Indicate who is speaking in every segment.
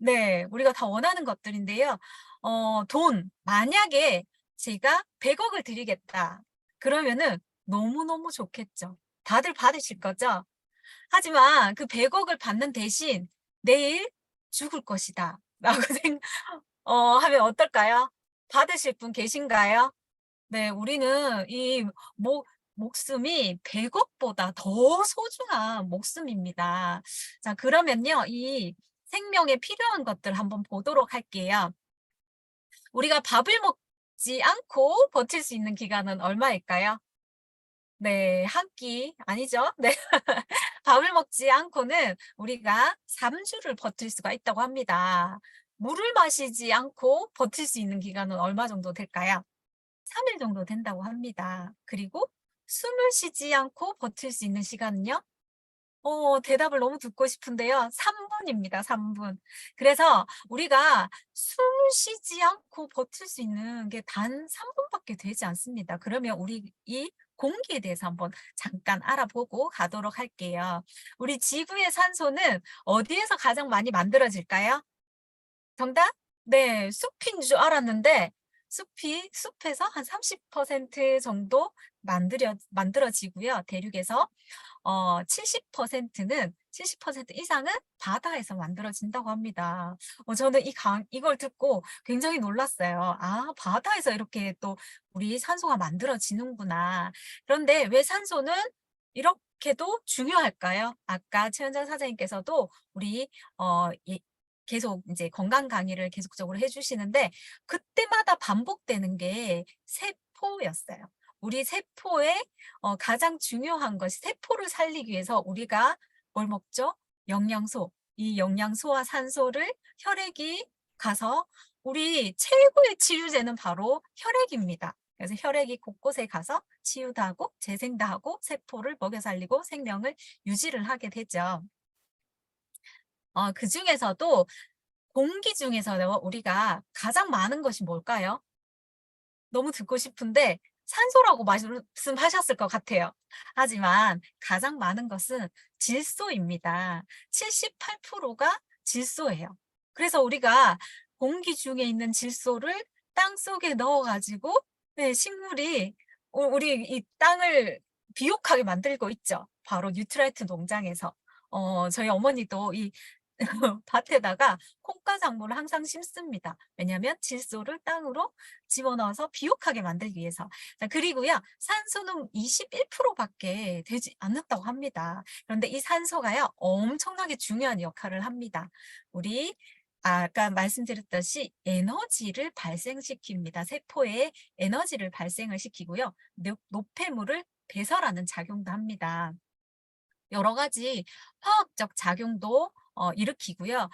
Speaker 1: 네. 우리가 다 원하는 것들인데요. 만약에 제가 100억을 드리겠다. 그러면은 너무너무 좋겠죠. 다들 받으실 거죠? 하지만 그 100억을 받는 대신 '내일 죽을 것이다.' 라고 하면 어떨까요? 받으실 분 계신가요? 네. 우리는 이 목 목숨이 100억보다 더 소중한 목숨입니다. 자, 그러면요. 이 생명에 필요한 것들 한번 보도록 할게요. 우리가 밥을 먹지 않고 버틸 수 있는 기간은 얼마일까요? 네. 한 끼 아니죠? 네. 밥을 먹지 않고는 우리가 3 주를 버틸 수가 있다고 합니다. 물을 마시지 않고 버틸 수 있는 기간은 얼마 정도 될까요? 3일 정도 된다고 합니다. 그리고 숨을 쉬지 않고 버틸 수 있는 시간은요? 대답을 너무 듣고 싶은데요. 3 분입니다, 3 분. 그래서 우리가 숨을 쉬지 않고 버틸 수 있는 게 단 3 분밖에 되지 않습니다. 그러면 우리 이 공기에 대해서 한번 잠깐 알아보고 가도록 할게요. 우리 지구의 산소는 어디에서 가장 많이 만들어질까요? 정답? 네. 숲인 줄 알았는데 숲에서 한 30% 정도 만들어지고요, 대륙에서. 70%는 70% 이상은 바다에서 만들어진다고 합니다. 저는 이걸 듣고 굉장히 놀랐어요. '아, 바다에서 이렇게 또 우리 산소가 만들어지는구나.' 그런데 왜 산소는 이렇게도 중요할까요? 아까 최은정 사장님께서도 우리 이 계속 이제 건강 강의를 계속적으로 해 주시는데 그때마다 반복되는 게 세포였어요. 우리 세포에 가장 중요한 것이 세포를 살리기 위해서 우리가 뭘 먹죠? 영양소. 이 영양소와 산소를 혈액이 가서 우리 최고의 치유제는 바로 혈액입니다. 그래서 혈액이 곳곳에 가서 치유도 하고 재생도 하고 세포를 먹여 살리고 생명을 유지를 하게 되죠. 그중에서도 공기 중에서 우리가 가장 많은 것이 뭘까요? 너무 듣고 싶은데 산소라고 말씀하셨을 것 같아요. 하지만 가장 많은 것은 질소입니다. 78%가 질소예요. 그래서 우리가 공기 중에 있는 질소를 땅속에 넣어 가지고 네, 식물이 우리 이 땅을 비옥하게 만들고 있죠. 바로 뉴트라이트 농장에서. 저희 어머니도 이 밭에다가 콩가 작물을 항상 심습니다. 왜냐하면 질소를 땅으로 집어넣어서 비옥하게 만들기 위해서. 자, 그리고요. 산소는 21% 밖에 되지 않는다고 합니다. 그런데 이 산소가요. 엄청나게 중요한 역할을 합니다. 우리 아까 말씀드렸듯이 에너지를 발생시킵니다. 세포에 에너지를 발생을 시키고요. 노폐물을 배설하는 작용도 합니다. 여러 가지 화학적 작용도 일으키고요.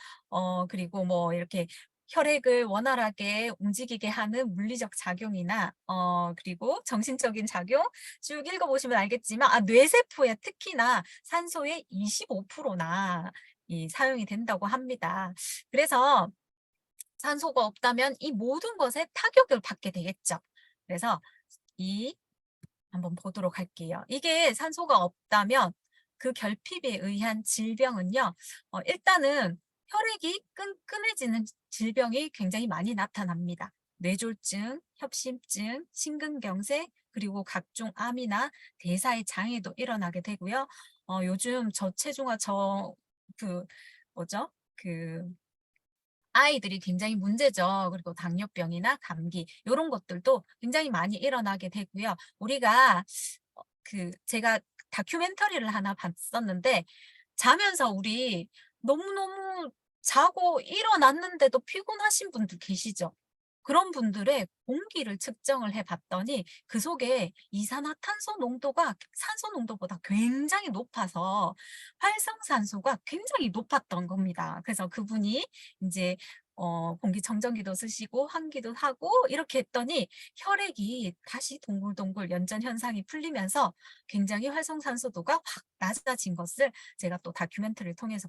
Speaker 1: 그리고 뭐 이렇게 혈액을 원활하게 움직이게 하는 물리적 작용이나 그리고 정신적인 작용 쭉 읽어 보시면 알겠지만 뇌세포에 특히나 산소의 25%나 이 사용이 된다고 합니다. 그래서 산소가 없다면 이 모든 것에 타격을 받게 되겠죠. 그래서 이 한번 보도록 할게요. 이게 산소가 없다면 그 결핍에 의한 질병은요. 일단은 혈액이 끈끈해지는 질병이 굉장히 많이 나타납니다. 뇌졸중, 협심증, 심근경색, 그리고 각종 암이나 대사의 장애도 일어나게 되고요. 요즘 저체중아 그 뭐죠? 그 아이들이 굉장히 문제죠. 그리고 당뇨병이나 감기 이런 것들도 굉장히 많이 일어나게 되고요. 우리가 제가 다큐멘터리를 하나 봤었는데 자면서 우리 너무너무 자고 일어났는데도 피곤하신 분들 계시죠? 그런 분들의 공기를 측정을 해 봤더니 그 속에 이산화탄소 농도가 산소 농도보다 굉장히 높아서 활성산소가 굉장히 높았던 겁니다. 그래서 그분이 인제 공기청정기도 쓰시고 환기도 하고 이렇게 했더니 혈액이 다시 동글동글 연전 현상이 풀리면서 굉장히 활성산소도가 확 낮아진 것을 제가 또 다큐멘터리를 통해서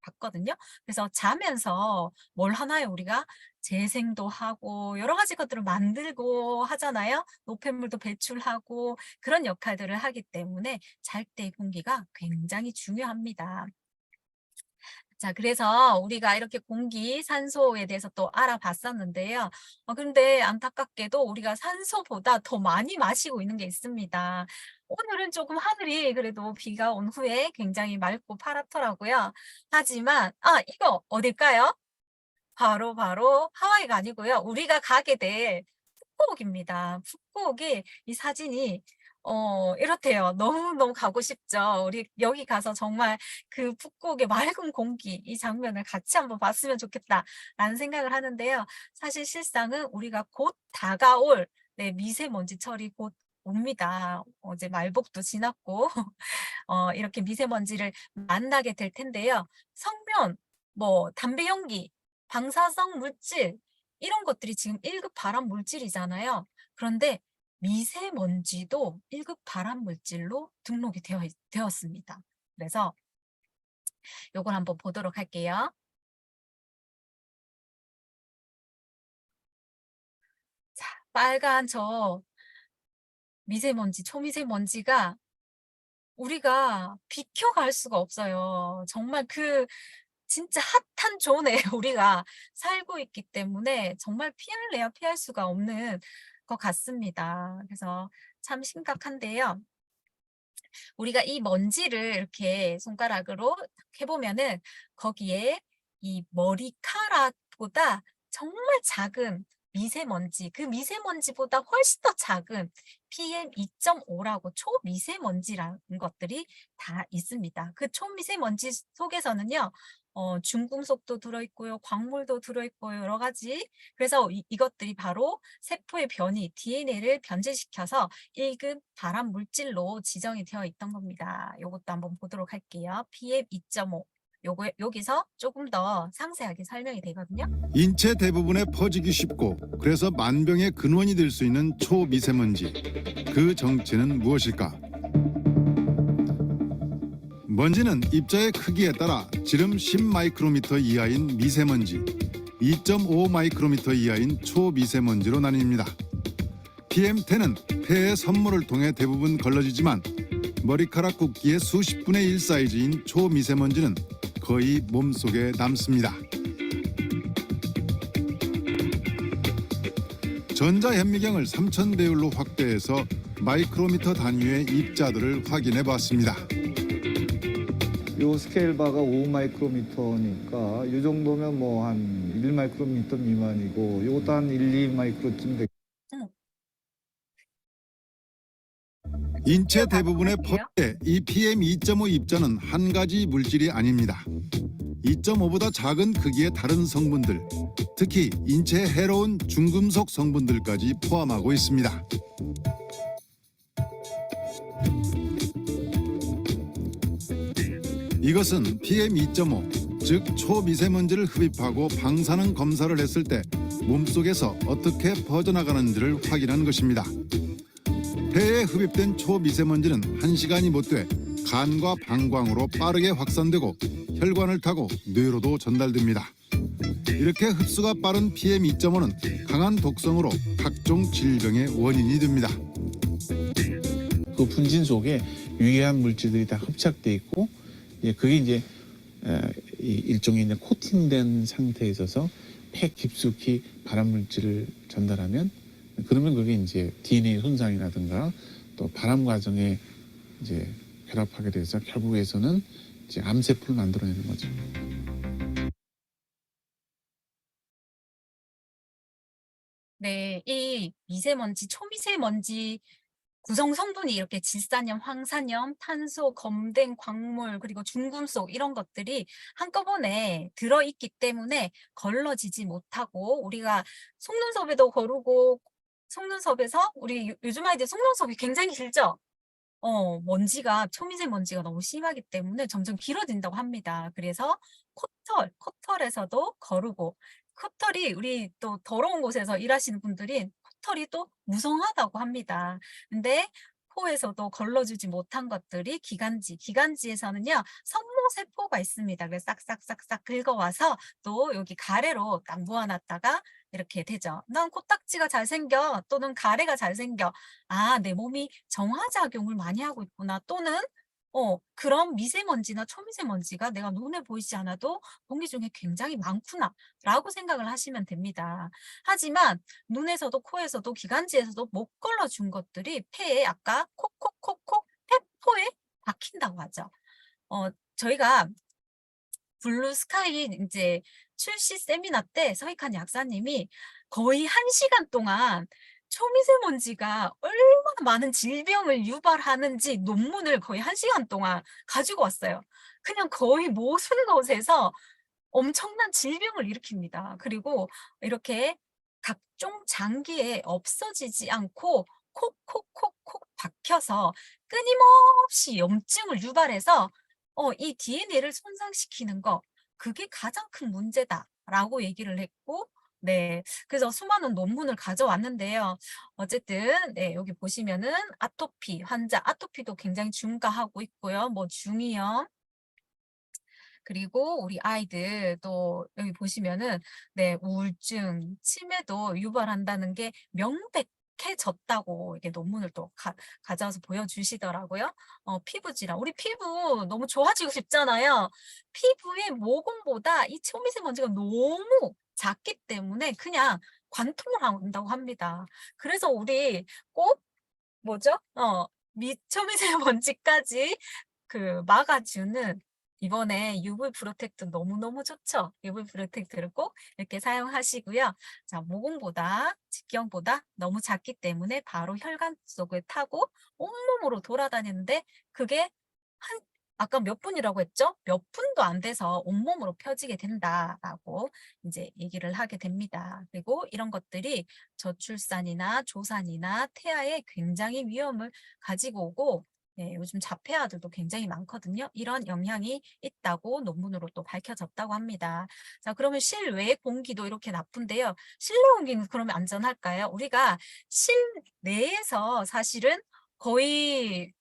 Speaker 1: 봤거든요. 그래서 자면서 뭘 하나요 우리가? 재생도 하고 여러 가지 것들을 만들고 하잖아요. 노폐물도 배출하고 그런 역할들을 하기 때문에 잘 때 공기가 굉장히 중요합니다. 자, 그래서 우리가 이렇게 공기, 산소에 대해서 또 알아봤었는데요. 근데 안타깝게도 우리가 산소보다 더 많이 마시고 있는 게 있습니다. 오늘은 조금 하늘이 그래도 비가 온 후에 굉장히 맑고 파랗더라고요. 하지만, 이거 어딜까요? 바로 하와이가 아니고요. 우리가 가게 될 푸꾸옥입니다. 푸꾸옥이 이 사진이 이렇대요. 너무너무 가고 싶죠. 우리 여기 가서 정말 그 푸꾸옥의 맑은 공기 이 장면을 같이 한번 봤으면 좋겠다라는 생각을 하는데요. 사실 실상은 우리가 곧 다가올 네, 미세먼지 철이 곧 옵니다. 어제 말복도 지났고 이렇게 미세먼지를 만나게 될 텐데요. 성면, 뭐 담배 연기, 방사성 물질 이런 것들이 지금 1급 발암 물질이잖아요. 그런데 미세먼지도 1급 발암 물질로 등록이 되었습니다. 그래서 요걸 한번 보도록 할게요. 자, 빨간 저 미세먼지, 초미세먼지가 우리가 비켜갈 수가 없어요. 정말 그 진짜 핫한 존에 우리가 살고 있기 때문에 정말 피할래야 피할 수가 없는 것 같습니다. 그래서 참 심각한데요. 우리가 이 먼지를 이렇게 손가락으로 해보면은 거기에 이 머리카락보다 정말 작은 미세먼지, 그 미세먼지보다 훨씬 더 작은 PM2.5라고 초미세먼지라는 것들이 다 있습니다. 그 초미세먼지 속에서는요, 중금속도 들어있고요, 광물도 들어있고요, 여러 가지. 그래서 이것들이 바로 세포의 변이, DNA를 변질시켜서 1급 발암 물질로 지정이 되어 있던 겁니다. 이것도 한번 보도록 할게요. PM2.5. 여기서 조금 더 상세하게 설명이 되거든요.
Speaker 2: 인체 대부분에 퍼지기 쉽고 그래서 만병의 근원이 될 수 있는 초미세먼지. 그 정체는 무엇일까? 먼지는 입자의 크기에 따라 지름 10마이크로미터 이하인 미세먼지, 2.5 마이크로미터 이하인 초미세먼지로 나뉩니다. PM10은 폐의 선물을 통해 대부분 걸러지지만 머리카락 굵기의 수십 분의 1 사이즈인 초미세먼지는 거의 몸속에 남습니다. 전자현미경을 3000배율로 확대해서 마이크로미터 단위의 입자들을 확인해 봤습니다.
Speaker 3: 요 스케일 바가 5마이크로미터니까 이 정도면 뭐 한 1마이크로미터 미만이고 이것도 한 1, 2마이크로쯤 되.
Speaker 2: 인체 대부분의 폐에 이 PM2.5 입자는 한 가지 물질이 아닙니다. 2.5보다 작은 크기의 다른 성분들, 특히 인체에 해로운 중금속 성분들까지 포함하고 있습니다. 이것은 PM2.5, 즉 초미세먼지를 흡입하고 방사능 검사를 했을 때 몸속에서 어떻게 퍼져나가는지를 확인한 것입니다. 폐에 흡입된 초미세먼지는 1시간이 못 돼 간과 방광으로 빠르게 확산되고 혈관을 타고 뇌로도 전달됩니다. 이렇게 흡수가 빠른 PM2.5는 강한 독성으로 각종 질병의 원인이 됩니다.
Speaker 4: 그 분진 속에 유해한 물질들이 다 흡착돼 있고, 그게 이제 일종의 이제 코팅된 상태에 있어서 폐 깊숙이 발암 물질을 전달하면, 그러면 그게 이제 DNA 손상이라든가 또 발암 과정에 이제 결합하게 돼서 결국에서는 이제 암세포를 만들어내는 거죠.
Speaker 1: 네, 이 미세먼지, 초미세먼지 구성 성분이 이렇게 질산염, 황산염, 탄소, 검댕, 광물, 그리고 중금속 이런 것들이 한꺼번에 들어있기 때문에 걸러지지 못하고 우리가 속눈썹에도 거르고 속눈썹에서 우리 요즘 아이들 속눈썹이 굉장히 길죠? 먼지가 초미세먼지가 너무 심하기 때문에 점점 길어진다고 합니다. 그래서 코털에서도 거르고 코털이 우리 또 더러운 곳에서 일하시는 분들이 코털이 또 무성하다고 합니다. 근데 코에서도 걸러주지 못한 것들이 기관지에서는요 성모세포가 있습니다. 그래서 싹싹싹싹 긁어와서 또 여기 가래로 딱 모아놨다가 이렇게 되죠. 난 코딱지가 잘생겨 또는 가래가 잘생겨. 내 몸이 정화작용을 많이 하고 있구나. 또는 그런 미세먼지나 초미세먼지가 내가 눈에 보이지 않아도 공기 중에 굉장히 많구나라고 생각을 하시면 됩니다. 하지만 눈에서도 코에서도 기관지에서도 못 걸러준 것들이 폐에 아까 콕콕콕콕 폐포에 박힌다고 하죠. 저희가 블루 스카이 인제 출시 세미나 때 서익한 약사님이 거의 1 시간 동안 초미세먼지가 얼마나 많은 질병을 유발하는지 논문을 거의 1 시간 동안 가지고 왔어요. 그냥 거의 모든 것에서 엄청난 질병을 일으킵니다. 그리고 이렇게 각종 장기에 없어지지 않고 콕콕콕콕 박혀서 끊임없이 염증을 유발해서 이 DNA를 손상시키는 거 그게 가장 큰 문제다라고 얘기를 했고 네. 그래서 수많은 논문을 가져왔는데요. 어쨌든 네, 여기 보시면은 아토피 환자, 아토피도 굉장히 증가하고 있고요. 뭐 중이염 그리고 우리 아이들 또 여기 보시면은 네, 우울증, 치매도 유발한다는 게 명백해졌다고 이게 논문을 또 가져와서 보여주시더라고요. 피부 질환. 우리 피부 너무 좋아지고 싶잖아요. 피부의 모공보다 이 초미세먼지가 너무 작기 때문에 그냥 관통을 한다고 합니다. 그래서 우리 꼭 뭐죠? 초미세먼지까지 막아주는 이번에 UV 프로텍트 너무너무 좋죠. UV 프로텍트를 꼭 이렇게 사용하시고요. 자, 모공보다 직경보다 너무 작기 때문에 바로 혈관 속을 타고 온몸으로 돌아다니는데 그게 아까 몇 분이라고 했죠? 몇 분도 안 돼서 온몸으로 펴지게 된다라고 이제 얘기를 하게 됩니다. 그리고 이런 것들이 저출산이나 조산이나 태아에 굉장히 위험을 가지고 오고 네, 요즘 자폐아들도 굉장히 많거든요. 이런 영향이 있다고 논문으로 또 밝혀졌다고 합니다. 자, 그러면 실외 공기도 이렇게 나쁜데요. 실내 공기는 그러면 안전할까요? 우리가 실내에서 사실은 거의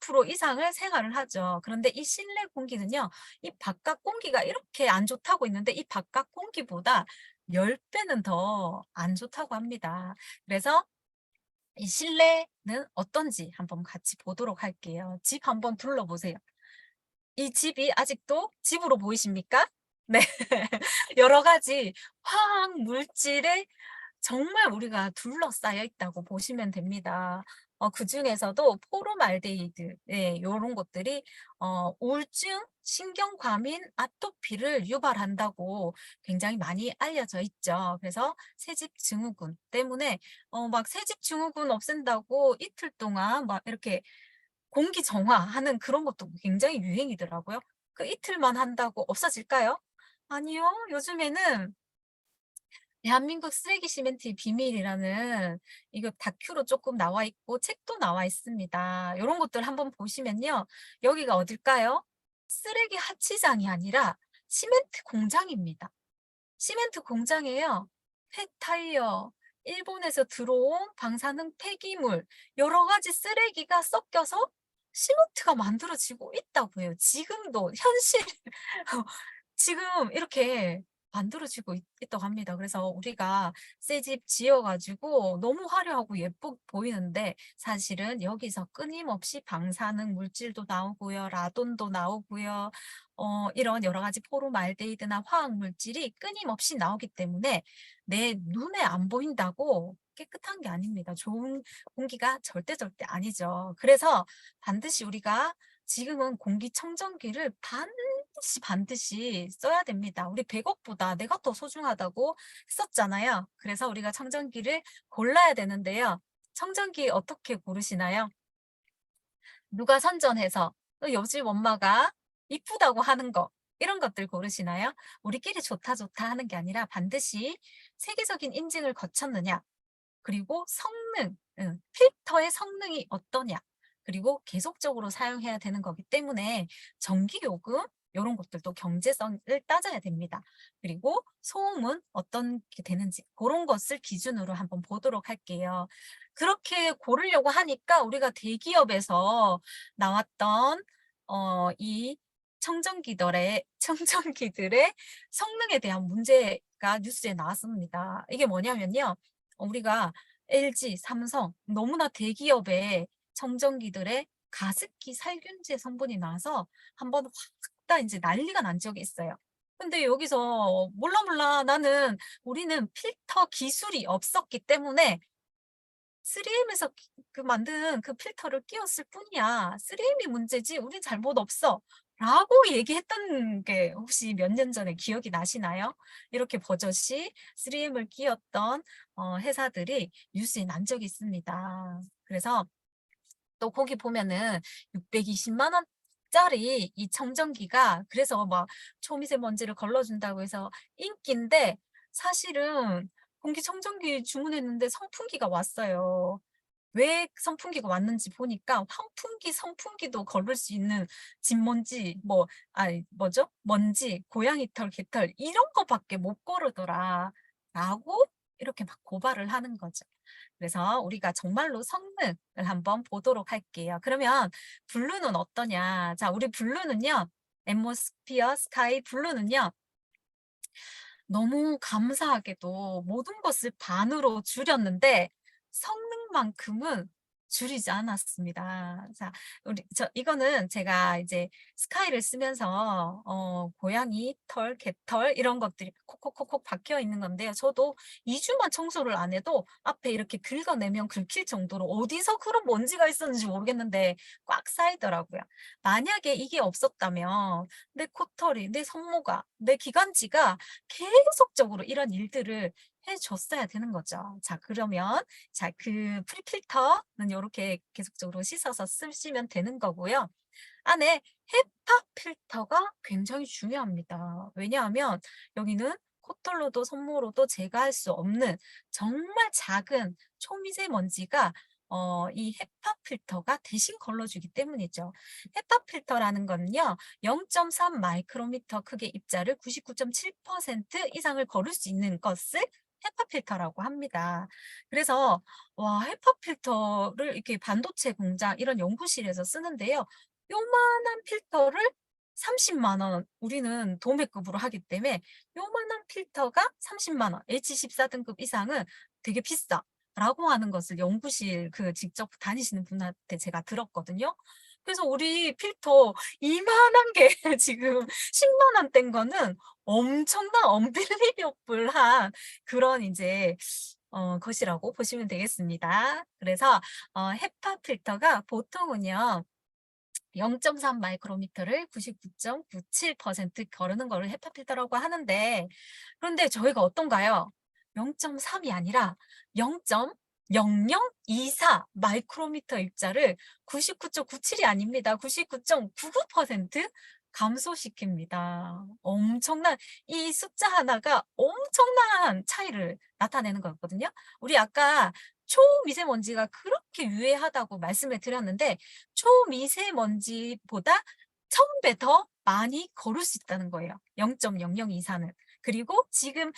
Speaker 1: 80% 이상을 생활을 하죠. 그런데 이 실내 공기는요, 이 바깥 공기가 이렇게 안 좋다고 있는데 이 바깥 공기보다 10배는 더 안 좋다고 합니다. 그래서 이 실내는 어떤지 한번 같이 보도록 할게요. 집 한번 둘러보세요. 이 집이 아직도 집으로 보이십니까? 네. 여러 가지 화학 물질에 정말 우리가 둘러싸여 있다고 보시면 됩니다. 그중에서도 포름알데히드, 네, 요런 것들이 우울증, 신경과민, 아토피를 유발한다고 굉장히 많이 알려져 있죠. 그래서 새집 증후군 때문에 막 새집 증후군 없앤다고 이틀 동안 막 이렇게 공기 정화하는 그런 것도 굉장히 유행이더라고요. 그 이틀만 한다고 없어질까요? 아니요. 요즘에는 대한민국 쓰레기 시멘트의 비밀이라는 이거 다큐로 조금 나와 있고 책도 나와 있습니다. 이런 것들 한번 보시면요. 여기가 어딜까요? 쓰레기 하치장이 아니라 시멘트 공장입니다. 시멘트 공장이에요. 폐타이어, 일본에서 들어온 방사능 폐기물, 여러 가지 쓰레기가 섞여서 시멘트가 만들어지고 있다고 해요. 지금도 현실 지금 이렇게 만들어지고 있다고 합니다. 그래서 우리가 새 집 지어가지고 너무 화려하고 예뻐 보이는데 사실은 여기서 끊임없이 방사능 물질도 나오고요. 라돈도 나오고요. 이런 여러 가지 포름알데히드나 화학 물질이 끊임없이 나오기 때문에 내 눈에 안 보인다고 깨끗한 게 아닙니다. 좋은 공기가 절대 아니죠. 그래서 반드시 우리가 지금은 공기청정기를 반드시 써야 됩니다. 우리 100억보다 내가 더 소중하다고 했었잖아요. 그래서 우리가 청정기를 골라야 되는데요. 청정기 어떻게 고르시나요? 누가 선전해서 또 옆집 엄마가 이쁘다고 하는 거 이런 것들 고르시나요? 우리끼리 좋다 하는 게 아니라 반드시 세계적인 인증을 거쳤느냐 그리고 성능, 필터의 성능이 어떠냐 그리고 계속적으로 사용해야 되는 거기 때문에 전기요금 이런 것들도 경제성을 따져야 됩니다. 그리고 소음은 어떤 게 되는지 그런 것을 기준으로 한번 보도록 할게요. 그렇게 고르려고 하니까 우리가 대기업에서 나왔던 이 청정기들의 성능에 대한 문제가 뉴스에 나왔습니다. 이게 뭐냐면요. 우리가 LG, 삼성 너무나 대기업의 청정기들의 가습기 살균제 성분이 나와서 한번 확 다 이제 난리가 난 적이 있어요. 근데 여기서 몰라 나는 우리는 필터 기술이 없었기 때문에 3M에서 그 만든 그 필터를 끼웠을 뿐이야. 3M이 문제지 우린 잘못 없어. 라고 얘기했던 게 혹시 몇 년 전에 기억이 나시나요? 이렇게 버젓이 3M을 끼웠던 회사들이 뉴스에 난 적이 있습니다. 그래서 또 거기 보면은 620만 원짜리 이 청정기가 그래서 막 초미세먼지를 걸러준다고 해서 인기인데 사실은 공기청정기 주문했는데 선풍기가 왔어요. 왜 선풍기가 왔는지 보니까 환풍기, 선풍기도 걸을 수 있는 진먼지, 뭐죠? 먼지, 고양이 털, 개털 이런 거밖에 못 거르더라. 라고 이렇게 막 고발을 하는 거죠. 그래서 우리가 정말로 성능을 한번 보도록 할게요. 그러면 블루는 어떠냐? 자, 우리 블루는요. 앰모스피어 스카이 블루는요. 너무 감사하게도 모든 것을 반으로 줄였는데 성능만큼은 줄이지 않았습니다. 자, 이거는 제가 이제 스카이를 쓰면서 고양이 털, 개털 이런 것들이 콕콕콕콕 박혀 있는 건데요. 저도 2주만 청소를 안 해도 앞에 이렇게 긁어내면 긁힐 정도로 어디서 그런 먼지가 있었는지 모르겠는데 꽉 쌓이더라고요. 만약에 이게 없었다면 내 코털이, 내 성모가, 내 기관지가 계속적으로 이런 일들을 해줬어야 되는 거죠. 자, 그러면 그 프리필터는 이렇게 계속적으로 씻어서 쓰시면 되는 거고요. 안에 헤파 필터가 굉장히 중요합니다. 왜냐하면 여기는 코털로도 손모로도 제거할 수 없는 정말 작은 초미세먼지가 이 헤파 필터가 대신 걸러주기 때문이죠. 헤파 필터라는 건요, 0.3 마이크로미터 크기 입자를 99.7% 이상을 거를 수 있는 것을 헤파 필터라고 합니다. 그래서 헤파 필터를 이렇게 반도체 공장 이런 연구실에서 쓰는데요. 요만한 필터를 30만 원, 우리는 도매급으로 하기 때문에 요만한 필터가 30만 원, H14등급 이상은 되게 비싸. 라고 하는 것을 연구실 직접 다니시는 분한테 제가 들었거든요. 그래서 우리 필터 이만한 게 지금 10만 원대인 거는 엄청난 언빌리버블한 그런 이제 것이라고 보시면 되겠습니다. 그래서 헤파 필터가 보통은요. 0.3 마이크로미터를 99.97% 거르는 거를 헤파 필터라고 하는데 그런데 저희가 어떤가요? 0.3이 아니라 0.0024 마이크로미터 입자를 99.97이 아닙니다. 99.99% 감소시킵니다. 엄청난 이 숫자 하나가 엄청난 차이를 나타내는 거였거든요. 우리 아까 초미세먼지가 그렇게 유해하다고 말씀을 드렸는데 초미세먼지보다 1000배 더 많이 거를 수 있다는 거예요. 0.0024는. 그리고 지금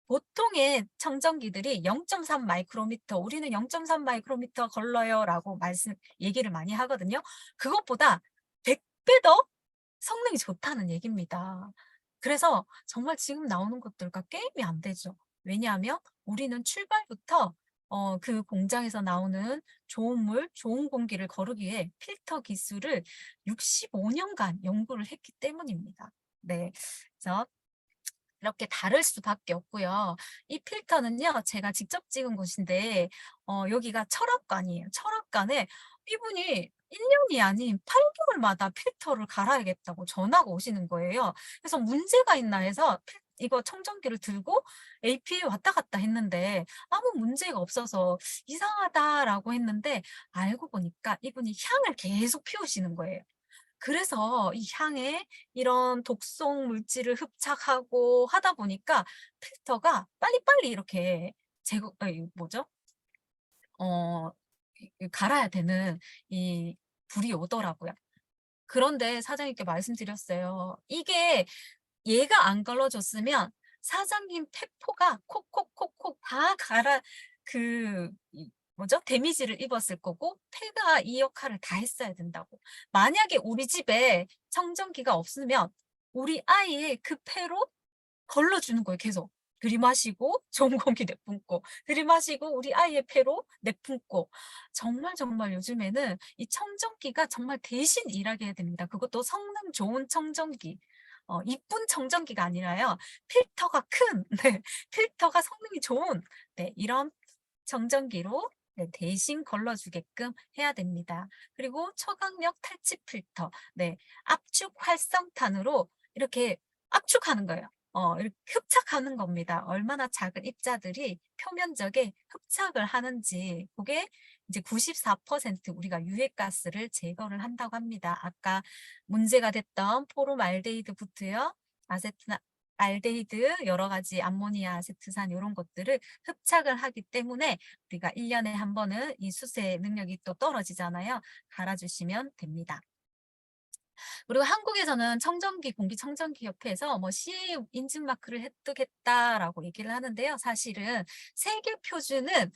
Speaker 1: 보통의 청정기들이 0.3 마이크로미터, 우리는 0.3 마이크로미터 걸러요 라고 얘기를 많이 하거든요. 그것보다 100배 더 성능이 좋다는 얘기입니다. 그래서 정말 지금 나오는 것들과 게임이 안 되죠. 왜냐하면 우리는 출발부터 그 공장에서 나오는 좋은 물, 좋은 공기를 거르기 위해 필터 기술을 65년간 연구를 했기 때문입니다. 네, 그래서 이렇게 다를 수밖에 없고요. 이 필터는요, 제가 직접 찍은 곳인데 여기가 철학관이에요. 철학관에 이분이 1년이 아닌 8개월마다 필터를 갈아야겠다고 전화가 오시는 거예요. 그래서 문제가 있나 해서 이거 청정기를 들고 AP에 왔다 갔다 했는데 아무 문제가 없어서 이상하다라고 했는데 알고 보니까 이분이 향을 계속 피우시는 거예요. 그래서 이 향에 이런 독성 물질을 흡착하고 하다 보니까 필터가 빨리빨리 이렇게 뭐죠? 갈아야 되는 이 불이 오더라고요. 그런데 사장님께 말씀드렸어요. 이게 얘가 안 걸러줬으면 사장님 폐포가 콕콕콕콕 다 뭐죠? 데미지를 입었을 거고 폐가 이 역할을 다 했어야 된다고. 만약에 우리 집에 청정기가 없으면 우리 아이의 그 폐로 걸러주는 거예요, 계속. 들이마시고 좋은 공기 내뿜고 들이마시고 우리 아이의 폐로 내뿜고 정말 정말 요즘에는 이 청정기가 정말 대신 일하게 해야 됩니다. 그것도 성능 좋은 청정기. 이쁜 청정기가 아니라요. 필터가 큰 네, 필터가 성능이 좋은 네, 이런 청정기로 네, 대신 걸러주게끔 해야 됩니다. 그리고 초강력 탈취 필터, 네, 압축 활성탄으로 이렇게 압축하는 거예요. 이렇게 흡착하는 겁니다. 얼마나 작은 입자들이 표면적에 흡착을 하는지 그게 이제 94% 우리가 유해가스를 제거를 한다고 합니다. 아까 문제가 됐던 포름알데히드부터요. 알데히드 여러 가지 암모니아, 아세트산 이런 것들을 흡착을 하기 때문에 우리가 1년에 한 번은 이 수세 능력이 또 떨어지잖아요. 갈아주시면 됩니다. 그리고 한국에서는 청정기, 공기청정기 협회에서 뭐 CA 인증 마크를 획득했다라고 얘기를 하는데요. 사실은 세계 표준은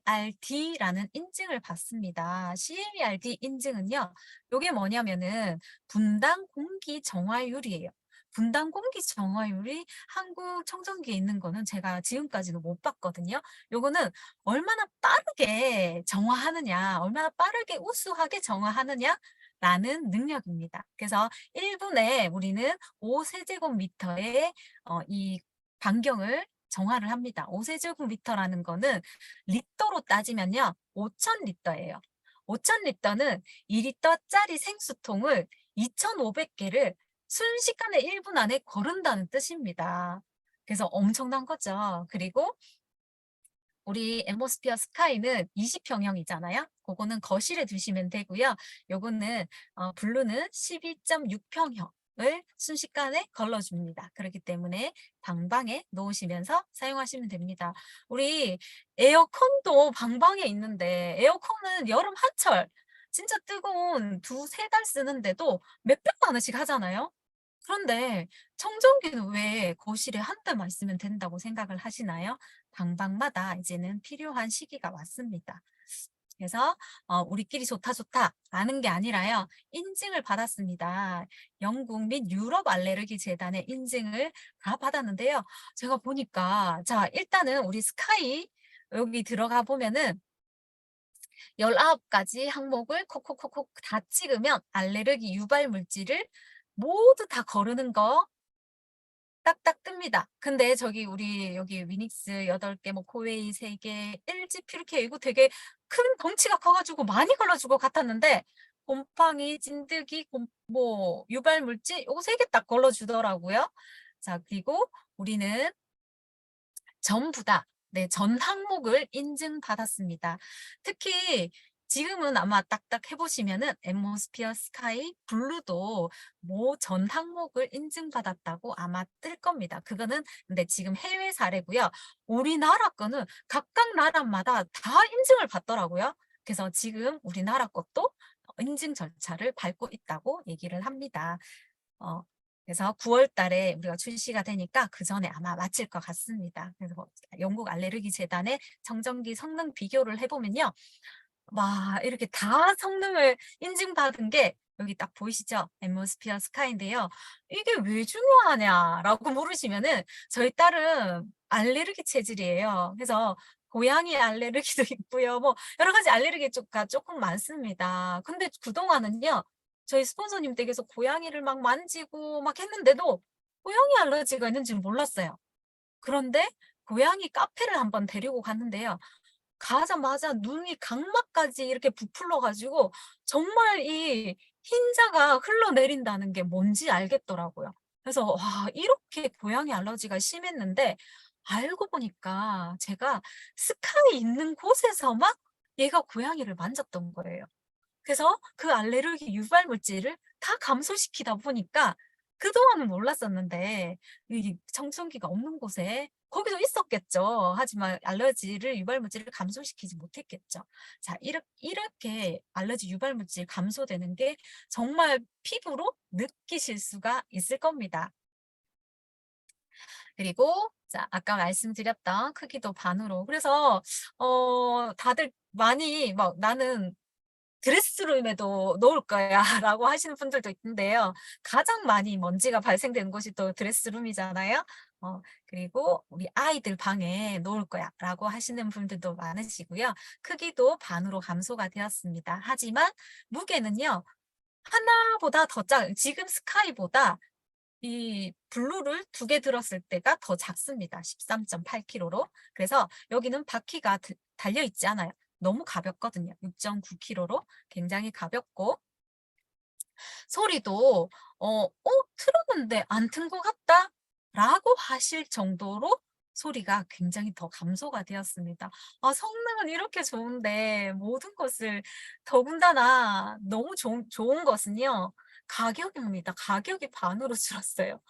Speaker 1: CARD라는 인증을 받습니다. CARD 인증은요, 이게 뭐냐면은 분당 공기 정화율이에요. 분당 공기 정화율이 한국 청정기에 있는 거는 제가 지금까지도 못 봤거든요. 요거는 얼마나 빠르게 정화하느냐, 얼마나 빠르게 우수하게 정화하느냐, 라는 능력입니다. 그래서 1분에 우리는 5세제곱미터의 이 반경을 정화를 합니다. 5세제곱미터라는 거는 리터로 따지면요. 5,000리터예요. 5,000리터는 2리터짜리 생수통을 2,500개를 순식간에 1분 안에 거른다는 뜻입니다. 그래서 엄청난 거죠. 그리고 우리 앰모스피어 스카이는 20평형이잖아요. 그거는 거실에 두시면 되고요. 요거는 블루는 12.6평형을 순식간에 걸러줍니다. 그렇기 때문에 방방에 놓으시면서 사용하시면 됩니다. 우리 에어컨도 방방에 있는데 에어컨은 여름 한철 진짜 뜨거운 2~3달 쓰는데도 몇백만 원씩 하잖아요. 그런데 청정기는 왜 거실에 한 대만 있으면 된다고 생각을 하시나요? 방방마다 이제는 필요한 시기가 왔습니다. 그래서 우리끼리 좋다 좋다 라는 게 아니라요. 인증을 받았습니다. 영국 및 유럽 알레르기 재단의 인증을 다 받았는데요. 제가 보니까 자 일단은 우리 스카이 여기 들어가 보면은 19가지 항목을 콕콕콕콕 다 찍으면 알레르기 유발 물질을 모두 다 거르는 거 딱딱 뜹니다. 근데 저기 우리 여기 위닉스 8개, 뭐 코웨이 3개, LG 퓨리케 이거 되게 큰 덩치가 커가지고 많이 걸러줄 것 같았는데 곰팡이, 찐득이, 뭐 유발 물질 요거 3개 딱 걸러주더라고요. 자 그리고 우리는 전부 다 네, 전 항목을 인증받았습니다. 특히 지금은 아마 딱딱 해보시면은 앰모스피어 스카이 블루도 뭐 전 항목을 인증받았다고 아마 뜰 겁니다. 그거는 근데 지금 해외 사례고요. 우리나라 거는 각각 나라마다 다 인증을 받더라고요. 그래서 지금 우리나라 것도 인증 절차를 밟고 있다고 얘기를 합니다. 그래서 9월 달에 우리가 출시가 되니까 그 전에 아마 마칠 것 같습니다. 그래서 영국 알레르기 재단의 청정기 성능 비교를 해보면요. 와, 이렇게 다 성능을 인증받은 게 여기 딱 보이시죠? 앰모스피어 스카이인데요. 이게 왜 중요하냐라고 물으시면은 저희 딸은 알레르기 체질이에요. 그래서 고양이 알레르기도 있고요. 뭐 여러 가지 알레르기가 조금 많습니다. 근데 그동안은요. 저희 스폰서님 댁에서 고양이를 막 만지고 막 했는데도 고양이 알러지가 있는지는 몰랐어요. 그런데 고양이 카페를 한번 데리고 갔는데요. 가자마자 눈이 각막까지 이렇게 부풀러 가지고 정말 이 흰자가 흘러내린다는 게 뭔지 알겠더라고요. 그래서 와 이렇게 고양이 알러지가 심했는데 알고 보니까 제가 스카이 있는 곳에서만 얘가 고양이를 만졌던 거예요. 그래서 그 알레르기 유발 물질을 다 감소시키다 보니까 그동안은 몰랐었는데 이 청소기가 없는 곳에 거기도 있었겠죠. 하지만 알러지를 유발 물질을 감소시키지 못했겠죠. 자, 이렇게 알러지 유발 물질 감소되는 게 정말 피부로 느끼실 수가 있을 겁니다. 그리고 자, 아까 말씀드렸던 크기도 반으로. 그래서 다들 많이 막 나는 드레스룸에도 놓을 거야 라고 하시는 분들도 있는데요. 가장 많이 먼지가 발생되는 곳이 또 드레스룸이잖아요. 그리고 우리 아이들 방에 놓을 거야 라고 하시는 분들도 많으시고요. 크기도 반으로 감소가 되었습니다. 하지만 무게는요, 하나보다 더 지금 스카이보다 이 블루를 2개 들었을 때가 더 작습니다. 13.8kg로. 그래서 여기는 바퀴가 달려 있지 않아요. 너무 가볍거든요. 6.9kg로 굉장히 가볍고, 소리도 틀었는데 안 튼 것 같다 라고 하실 정도로 소리가 굉장히 더 감소가 되었습니다. 성능은 이렇게 좋은데 모든 것을 더군다나 너무 좋은 것은요, 가격입니다. 가격이 반으로 줄었어요.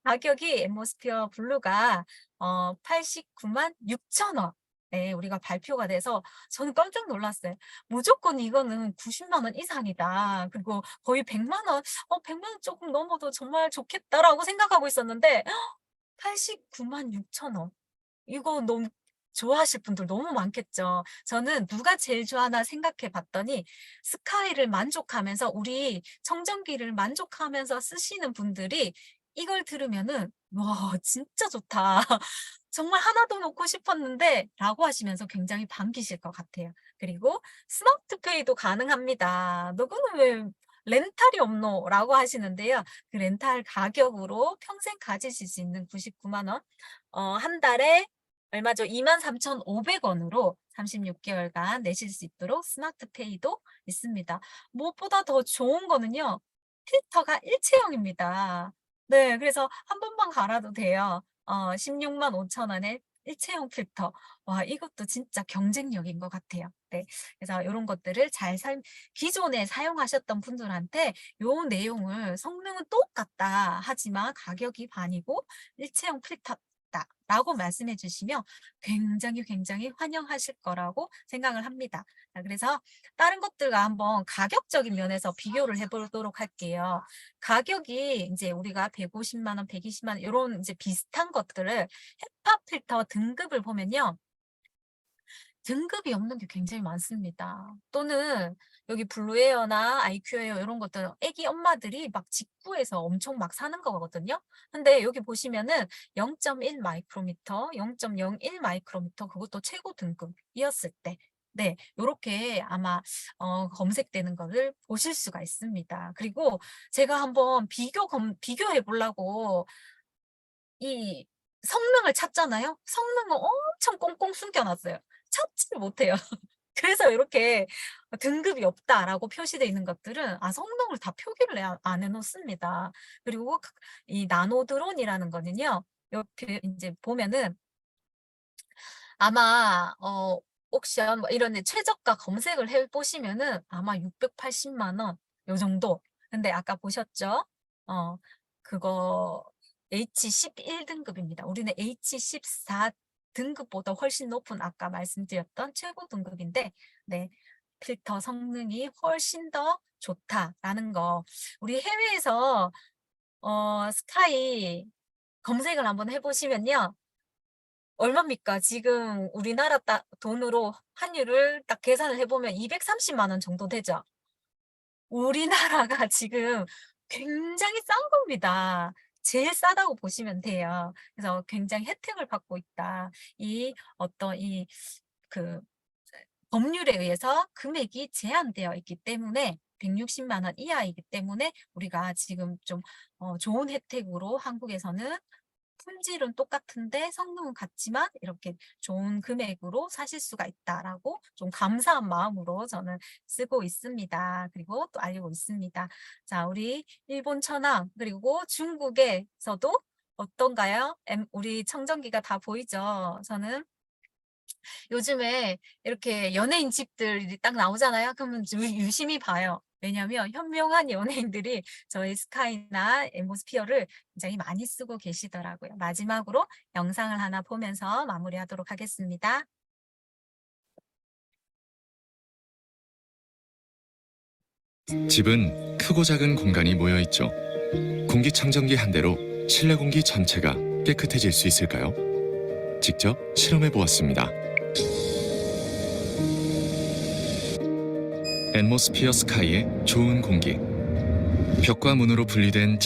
Speaker 1: 가격이 엠모스피어 블루가 89만 6천 원. 네, 우리가 발표가 돼서 저는 깜짝 놀랐어요. 무조건 이거는 90만 원 이상이다. 그리고 거의 100만 원, 100만 원 조금 넘어도 정말 좋겠다라고 생각하고 있었는데 89만 6천 원. 이거 너무 좋아하실 분들 너무 많겠죠. 저는 누가 제일 좋아하나 생각해 봤더니 스카이를 만족하면서, 우리 청정기를 만족하면서 쓰시는 분들이 이걸 들으면은 와, 진짜 좋다. 정말 하나 더 놓고 싶었는데 라고 하시면서 굉장히 반기실 것 같아요. 그리고 스마트페이도 가능합니다. 너는 왜 렌탈이 없노? 라고 하시는데요. 그 렌탈 가격으로 평생 가지실 수 있는 99만 원, 한 달에 얼마죠? 23,500원으로 36개월간 내실 수 있도록 스마트페이도 있습니다. 무엇보다 더 좋은 거는요, 필터가 일체형입니다. 네, 그래서 한 번만 갈아도 돼요. 16만 5천 원에 일체형 필터. 와, 이것도 진짜 경쟁력인 것 같아요. 네, 그래서 이런 것들을 기존에 사용하셨던 분들한테 요 내용을, 성능은 똑같다 하지만 가격이 반이고 일체형 필터 라고 말씀해 주시면 굉장히 환영하실 거라고 생각을 합니다. 자, 그래서 다른 것들과 한번 가격적인 면에서 비교를 해보도록 할게요. 가격이 이제 우리가 150만 원, 120만 원 이런 이제 비슷한 것들을 헤파 필터 등급을 보면요, 등급이 없는 게 굉장히 많습니다. 또는 여기 블루에어나 아이큐에어 이런 것들은 애기 엄마들이 막 직구해서 엄청 막 사는 거거든요. 근데 여기 보시면은 0.1 마이크로미터, 0.01 마이크로미터, 그것도 최고 등급이었을 때, 네, 요렇게 아마 검색되는 거를 보실 수가 있습니다. 그리고 제가 한번 비교해 보려고 이 성능을 찾잖아요. 성능을 엄청 꽁꽁 숨겨놨어요. 찾지를 못해요. 그래서 이렇게 등급이 없다라고 표시되어 있는 것들은 성능을 다 표기를 안 해놓습니다. 그리고 이 나노 드론이라는 거는요, 이렇게 이제 보면은 아마 옥션 뭐 이런 데 최저가 검색을 해보시면은 아마 680만 원 요 정도. 근데 아까 보셨죠? 그거 H11 등급입니다. 우리는 H14 등급보다 훨씬 높은, 아까 말씀드렸던 최고 등급인데, 네, 필터 성능이 훨씬 더 좋다라는 거. 우리 해외에서 스카이 검색을 한번 해보시면요, 얼마입니까? 지금 우리나라 돈으로 환율을 딱 계산을 해보면 230만 원 정도 되죠. 우리나라가 지금 굉장히 싼 겁니다. 제일 싸다고 보시면 돼요. 그래서 굉장히 혜택을 받고 있다. 그 법률에 의해서 금액이 제한되어 있기 때문에 160만 원 이하이기 때문에 우리가 지금 좀 좋은 혜택으로 한국에서는 품질은 똑같은데 성능은 같지만 이렇게 좋은 금액으로 사실 수가 있다라고 좀 감사한 마음으로 저는 쓰고 있습니다. 그리고 또 알리고 있습니다. 자, 우리 일본 천황 그리고 중국에서도 어떤가요? 우리 청정기가 다 보이죠? 저는 요즘에 이렇게 연예인 집들이 딱 나오잖아요. 그러면 유심히 봐요. 왜냐하면 현명한 연예인들이 저희 스카이나 엠모스피어를 굉장히 많이 쓰고 계시더라고요. 마지막으로 영상을 하나 보면서 마무리하도록 하겠습니다.
Speaker 5: 집은 크고 작은 공간이 모여 있죠. 공기청정기 한 대로 실내 공기 전체가 깨끗해질 수 있을까요? 직접 실험해 보았습니다. 엠모스피어 스카이의 좋은 공기. 벽과 문으로 분리된